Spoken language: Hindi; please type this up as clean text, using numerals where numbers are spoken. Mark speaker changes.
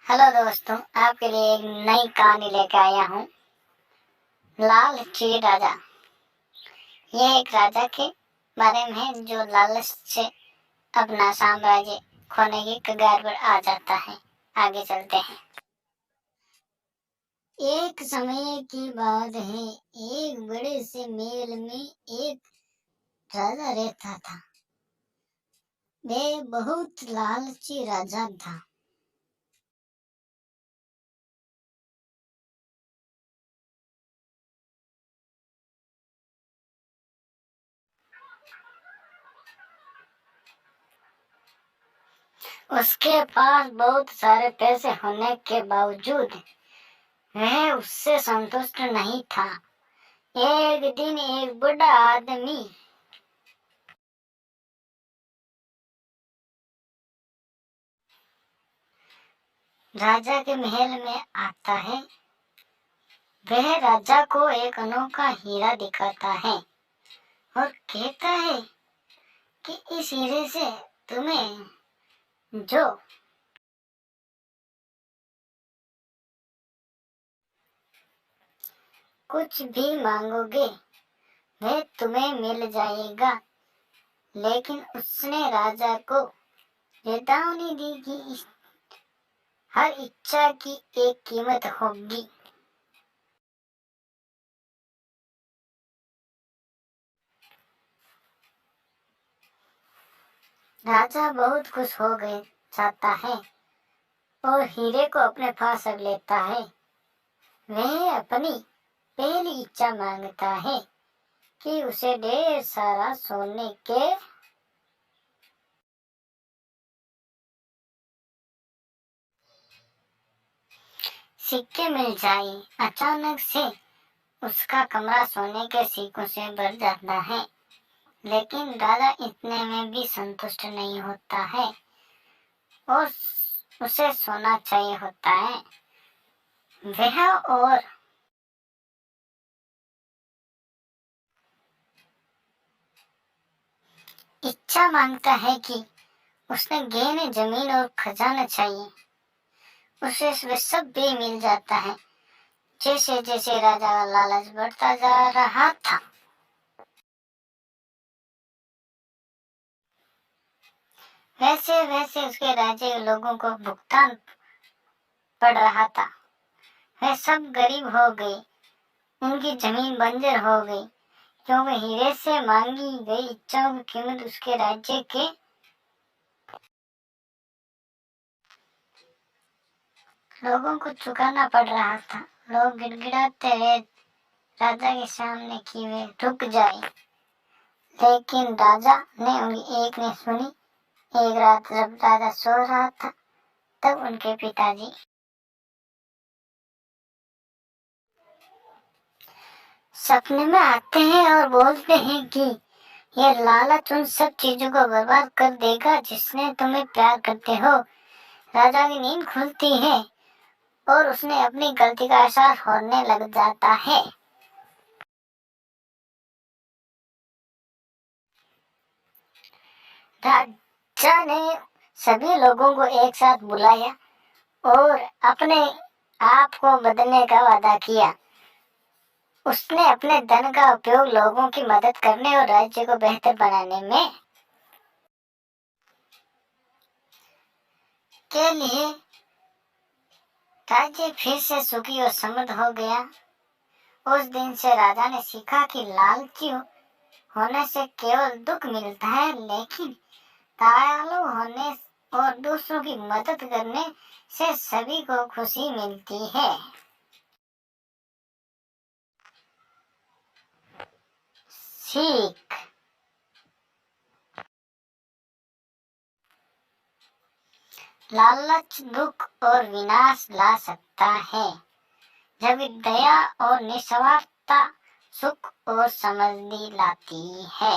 Speaker 1: हेलो दोस्तों, आपके लिए एक नई कहानी लेकर आया हूँ। लालची राजा। ये एक राजा के बारे में है जो लालच से अपना साम्राज्य खोने की कगार पर आ जाता है। आगे चलते हैं। एक समय की बात है, एक बड़े से महल में एक राजा रहता था। वह बहुत लालची राजा था। उसके पास बहुत सारे पैसे होने के बावजूद वह उससे संतुष्ट नहीं था। एक दिन एक बूढ़ा आदमी राजा के महल में आता है। वह राजा को एक अनोखा हीरा दिखाता है और कहता है कि इस हीरे से तुम्हें जो कुछ भी मांगोगे वह तुम्हें मिल जाएगा। लेकिन उसने राजा को चेतावनी दी कि हर इच्छा की एक कीमत होगी। राजा बहुत खुश हो गए जाता है और हीरे को अपने पास रख लेता है। वह अपनी पहली इच्छा मांगता है कि उसे ढेर सारा सोने के सिक्के मिल जाए। अचानक से उसका कमरा सोने के सिक्कों से भर जाता है। लेकिन राजा इतने में भी संतुष्ट नहीं होता है और उसे सोना चाहिए होता है। वह और इच्छा मांगता है कि उसने गहने, जमीन और खजाना चाहिए। उसे वे सब भी मिल जाता है। जैसे जैसे राजा का लालच बढ़ता जा रहा था, वैसे वैसे उसके राज्य के लोगों को भुगतान पड़ रहा था। वे सब गरीब हो गए, उनकी जमीन बंजर हो गई, क्योंकि हीरे से मांगी गई इच्छाओं की कीमत उसके राज्य के लोगों को चुकाना पड़ रहा था। लोग गिड़गिड़ाते रहे राजा के सामने कि वे रुक जाए, लेकिन राजा ने उनकी एक नहीं सुनी। एक रात जब राजा सो रहा था, तब उनके पिताजी सपने में आते हैं और बोलते हैं कि यह लालच उन सब चीजों को बर्बाद कर देगा जिसने तुम्हें प्यार करते हो। राजा की नींद खुलती है और उसने अपनी गलती का एहसास होने लग जाता है। राजा ने सभी लोगों को एक साथ बुलाया और अपने आप को बदलने का वादा किया। उसने अपने धन का उपयोग लोगों की मदद करने और राज्य को बेहतर बनाने में के लिए राज्य फिर से सुखी और समृद्ध हो गया। उस दिन से राजा ने सीखा कि लालची होने से केवल दुख मिलता है, लेकिन दयालु होने और दूसरों की मदद करने से सभी को खुशी मिलती है। सीख। लालच दुख और विनाश ला सकता है, जबकि दया और निस्वार्थता सुख और समृद्धि लाती है।